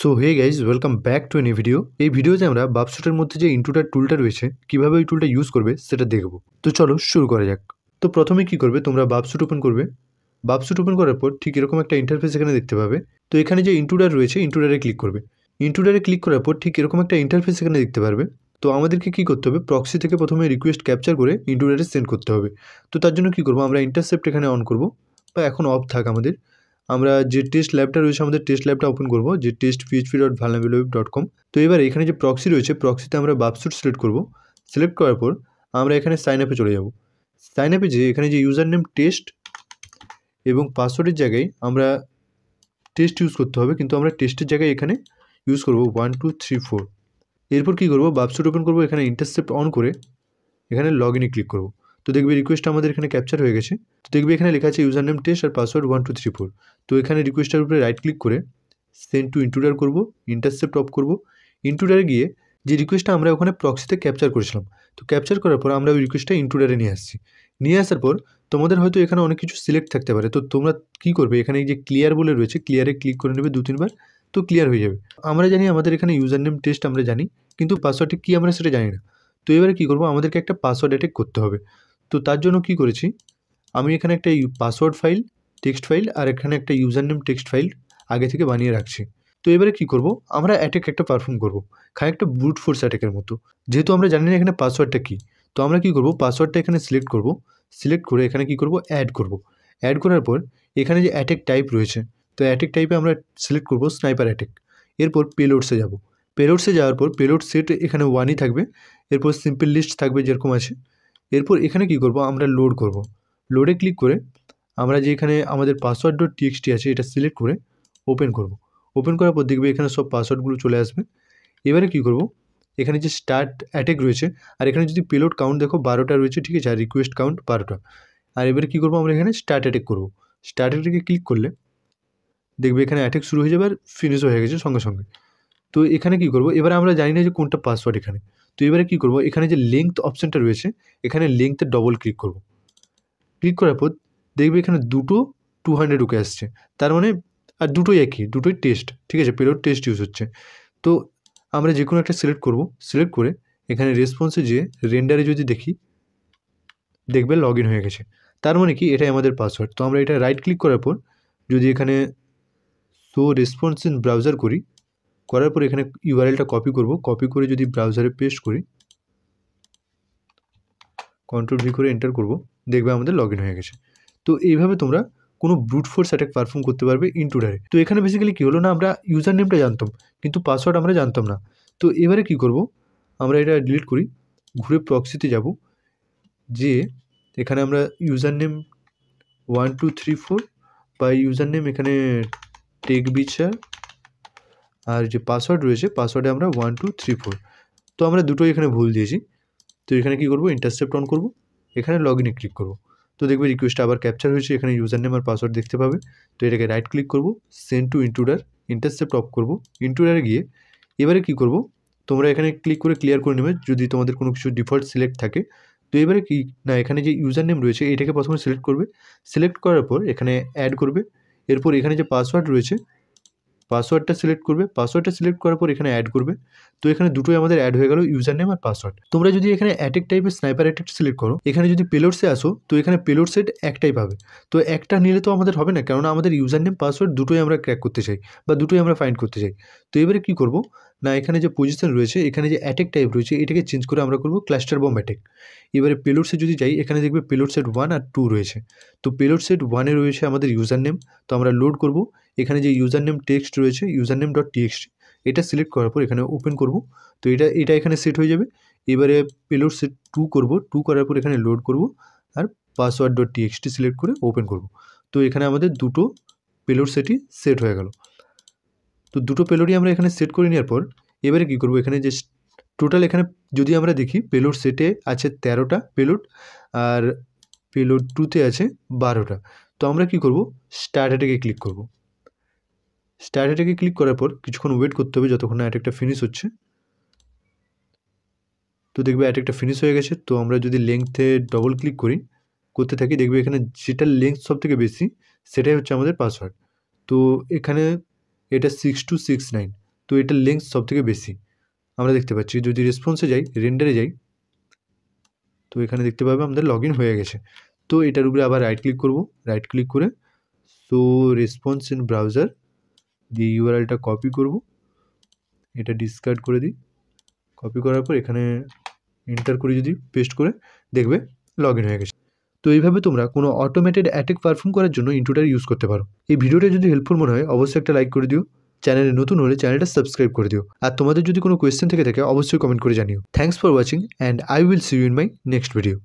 So hey guys welcome back to any video. এই ভিডিওতে আমরা বাবশুটের মধ্যে যে ইন্ট্রোডার টুলটা রয়েছে কীভাবে ওই টুলটা ইউজ করবে সেটা দেখব। তো চলো শুরু করা যাক। তো প্রথমে কি করবে, তোমরা বাবশুট ওপেন করবে। বাবশুট ওপেন করার পর ঠিক এরকম একটা ইন্টারফেস এখানে দেখতে পাবে। তো এখানে যে ইন্ট্রোডার রয়েছে ইন্ট্রোডারে ক্লিক করবে। ইন্ট্রোডারে ক্লিক করার পর ঠিক এরকম একটা ইন্টারফেস এখানে দেখতে পারবে। তো আমাদেরকে কী করতে হবে, প্রক্সি থেকে প্রথমে রিকোয়েস্ট ক্যাপচার করে ইন্ট্রোডারে সেন্ড করতে হবে। তো তার জন্য কী করবো, আমরা ইন্টারসেপ্ট এখানে অন করব, বা এখন অফ থাক আমাদের। আমরা যে টেস্ট ল্যাবটা রয়েছে আমাদের টেস্ট ল্যাবটা ওপেন করব, যে test.php.vulnerability.com। তো এবার এখানে যে প্রক্সি রয়েছে প্রক্সিতে আমরা বাবশুট সিলেক্ট করব। সিলেক্ট করার পর আমরা এখানে সাইন আপে চলে যাব। সাইন আপে যে এখানে যে ইউজার নেম টেস্ট এবং পাসওয়ার্ডের জায়গায় আমরা টেস্ট ইউজ করতে হবে, কিন্তু আমরা টেস্টের জায়গায় এখানে ইউজ করব 1 2 3 4। এরপর কী করবো, বাবশুট ওপেন করবো, এখানে ইন্টারসেপ্ট অন করে এখানে লগ ইনে ক্লিক করব। তো দেখবে রিকোয়েস্ট আমাদের এখানে ক্যাপচার হয়ে গেছে। তো দেখবে এখানে লেখা আছে ইউজার নেম টেস্ট আর পাসওয়ার্ড 1 2 3 4। তো এখানে রিকোয়েস্টের উপরে রাইট ক্লিক করে সেন্ড টু ইন্ট্রুডার করব, ইন্টারসেপ্ট অফ করব। ইন্ট্রুডারে গিয়ে যে রিকোয়েস্টটা আমরা ওখানে প্রক্সিতে ক্যাপচার করেছিলাম, তো ক্যাপচার করার পর আমরা ওই রিকোয়েস্টটা ইন্ট্রুডারে নিয়ে আসছি। নিয়ে আসার পর তোমাদের হয়তো এখানে অনেক কিছু সিলেক্ট থাকতে পারে। তো তোমরা কী করবে, এখানে এই যে ক্লিয়ার বলে রয়েছে ক্লিয়ারে ক্লিক করে নেবে 2 3 বার, তো ক্লিয়ার হয়ে যাবে। আমরা জানি আমাদের এখানে ইউজার নেম টেস্ট আমরা জানি, কিন্তু পাসওয়ার্ডটা কী আমরা সেটা জানি না। তো এবারে কী করবো, আমাদেরকে একটা পাসওয়ার্ড অ্যাটাক করতে হবে। তো তার জন্য কী করেছি, আমি এখানে একটা পাসওয়ার্ড ফাইল, টেক্সট ফাইল আর এখানে একটা ইউজার নেম টেক্সট ফাইল আগে থেকে বানিয়ে রাখছি। তো এবারে কী করব, আমরা অ্যাটাক একটা পারফর্ম করব, খানিকটা ব্রুট ফোর্স অ্যাটাকের মতো। যেহেতু আমরা জানি না এখানে পাসওয়ার্ডটা কী, তো আমরা কী করব, পাসওয়ার্ডটা এখানে সিলেক্ট করব। সিলেক্ট করে এখানে কী করব, অ্যাড করব। অ্যাড করার পর এখানে যে অ্যাটাক টাইপ রয়েছে, তো অ্যাটাক টাইপে আমরা সিলেক্ট করব স্নাইপার অ্যাটাক। এরপর পেলোডসে যাব। পেলোডসে যাওয়ার পর পেলোড সেট এখানে 1ই থাকবে। এরপর সিম্পল লিস্ট থাকবে যেরকম আছে। এরপর এখানে কী করব, আমরা লোড করব। লোডে ক্লিক করে আমরা যে এখানে আমাদের পাসওয়ার্ড.txt আছে এটা সিলেক্ট করে ওপেন করব। ওপেন করার পর দেখবে এখানে সব পাসওয়ার্ডগুলো চলে আসবে। এবারে কী করব, এখানে যে স্টার্ট অ্যাটাক রয়েছে, আর এখানে যদি পেলোড কাউন্ট দেখো 12টা রয়েছে, ঠিক আছে, আর রিকোয়েস্ট কাউন্ট 12টা। আর এবারে কী করব, আমরা এখানে স্টার্ট অ্যাটাক করব। স্টার্ট অ্যাটাকে ক্লিক করলে দেখবে এখানে অ্যাটাক শুরু হয়ে যাবে আর ফিনিশও হয়ে গেছে সঙ্গে সঙ্গে। তো এখানে কী করব, এবারে আমরা জানি না যে কোনটা পাসওয়ার্ড এখানে। তো এবারে কী করব, এখানে যে লেংথ অপশানটা রয়েছে এখানে লেংথে ডবল ক্লিক করব। ক্লিক করার পর দেখবে এখানে দুটো 200 ঢুকে আসছে, তার মানে আর দুটোই একই, দুটোই টেস্ট, ঠিক আছে, পেলোড টেস্ট ইউজ হচ্ছে। তো আমরা যে কোনো একটা সিলেক্ট করব। সিলেক্ট করে এখানে রেসপন্সে যেয়ে রেন্ডারে যদি দেখি, দেখবে লগ ইন হয়ে গেছে। তার মানে কি, এটাই আমাদের পাসওয়ার্ড। তো আমরা এটা রাইট ক্লিক করার পর যদি এখানে শো রেসপন্স ইন ব্রাউজার করি, করার পর এখানে ইউআরএলটা কপি করব। কপি করে যদি ব্রাউজারে পেস্ট করি, কন্ট্রোল-V করে এন্টার করব, দেখবে আমাদের লগ ইন হয়ে গেছে। তো এইভাবে তোমরা কোনো ব্রুট ফোর্স অ্যাটাক পারফর্ম করতে পারবে ইন্ট্রুডারে। তো এখানে বেসিক্যালি কী হলো না, আমরা ইউজার নেমটা জানতাম কিন্তু পাসওয়ার্ড আমরা জানতাম না। তো এবারে কী করব, আমরা এটা ডিলিট করি, ঘুরে প্রক্সিতে যাব, যে এখানে আমরা ইউজার নেম 1 2 3 4 বা ইউজার নেম এখানে টেকবিচার, আর যে পাসওয়ার্ড রয়েছে পাসওয়ার্ডে আমরা 1 2 3 4। তো আমরা দুটোই এখানে ভুল দিয়েছি। তো এখানে কী করব, ইন্টারসেপ্ট অন করব, এখানে লগ ইনে ক্লিক করব। তো দেখবে রিকোয়েস্টটা আবার ক্যাপচার হয়েছে, এখানে ইউজার নেম আর পাসওয়ার্ড দেখতে পাবে। তো এটাকে রাইট ক্লিক করব, send to intruder, intercept of করব। ইন্ট্রুডারে গিয়ে এবারে কী করব, তোমরা এখানে ক্লিক করে ক্লিয়ার করে নেবে যদি তোমাদের কোনো কিছু ডিফল্ট সিলেক্ট থাকে। তো এবারে কি না, এখানে যে ইউজার নেম রয়েছে এটাকে প্রথমে সিলেক্ট করবে। সিলেক্ট করার পর এখানে অ্যাড করবে। এরপর এখানে যে পাসওয়ার্ড রয়েছে পাসওয়ার্ডটা সিলেক্ট করবে। পাসওয়ার্ডটা সিলেক্ট করার পর এখানে অ্যাড করবে। তো এখানে দুটোই আমাদের অ্যাড হয়ে গেল, ইউজার নেম আর পাসওয়ার্ড। তোমরা যদি এখানে অ্যাটাক টাইপের স্নাইপার অ্যাটাক সিলেক্ট করো, এখানে যদি পেলোডসে আসো, তো এখানে পেলোড সেট একটাই পাবে। তো একটা নিলে তো আমাদের হবে না, কেননা আমাদের ইউজার নেম পাসওয়ার্ড দুটোই আমরা ক্র্যাক করতে চাই বা দুটোই আমরা ফাইন্ড করতে চাই। তো এবারে কী করব না, এখানে যে পজিশন রয়েছে, এখানে যে অ্যাটাক টাইপ রয়েছে এটাকে চেঞ্জ করে আমরা করব ক্লাস্টার বম্ব অ্যাটাক। এবারে পেলোডসে যদি যাই, এখানে দেখবে পেলোড সেট 1 আর 2 রয়েছে। তো পেলোড সেট 1-এ রয়েছে আমাদের ইউজার নেম। তো আমরা লোড করব, এখানে যে ইউজার নেম টেক্সট রয়েছে ইউজার নেম.txt, এটা সিলেক্ট করার পর এখানে ওপেন করব। তো এটা এখানে সেট হয়ে যাবে। এবারে পেলোড সেট 2 করব। 2 করার পর এখানে লোড করব আর পাসওয়ার্ড.txt সিলেক্ট করে ওপেন করব। তো এখানে আমাদের দুটো পেলোড সেটই সেট হয়ে গেল। তো দুটো পেলোডই আমরা এখানে সেট করে নেওয়ার পর এবারে কী করব, এখানে যে টোটাল এখানে যদি আমরা দেখি পেলোড সেটে আছে 13টা পেলোড, আর পেলোড 2-তে আছে 12টা। তো আমরা কী করব, স্টার্ট অ্যাটাকে ক্লিক করব। স্টার্ট অ্যাটাকে ক্লিক করার পর কিছুক্ষণ ওয়েট করতে হবে যতক্ষণ না অ্যাটাকটা ফিনিশ হচ্ছে। তো দেখবে অ্যাটাকটা ফিনিশ হয়ে গেছে। তো আমরা যদি লেংথে ডবল ক্লিক করি, করতে থাকি, দেখবে এখানে যেটার লেংথ সবথেকে বেশি সেটাই হচ্ছে আমাদের পাসওয়ার্ড। তো এখানে এটা 6269। তো এটার লেন্থ সবথেকে বেশি আমরা দেখতে পাচ্ছি। যদি রেসপন্সে যাই, রেন্ডারে যাই, তো এখানে দেখতে পাবে আমাদের লগ ইন হয়ে গেছে। তো এটার উপরে আবার রাইট ক্লিক করব, রাইট ক্লিক করে সো রেসপন্স ইন ব্রাউজার দিয়ে ইউআরএলটা কপি করব, এটা ডিসকার্ড করে দিই। কপি করার পর এখানে এন্টার করে যদি পেস্ট করে দেখবে লগ ইন হয়ে গেছে। তো এইভাবে তোমরা কোনো অটোমেটেড অ্যাটাক পারফর্ম করার জন্য ইন্ট্রুডার ইউজ করতে পারো। এই ভিডিওটা যদি হেল্পফুল মনে হয় অবশ্যই একটা লাইক করে দিও, চ্যানেলে নতুন হলে চ্যানেলটা সাবস্ক্রাইব করে দিও, আর তোমাদের যদি কোনো কোয়েশ্চেন থেকে থাকে অবশ্যই কমেন্ট করে জানিও। Thanks for watching and I will see you in my next video.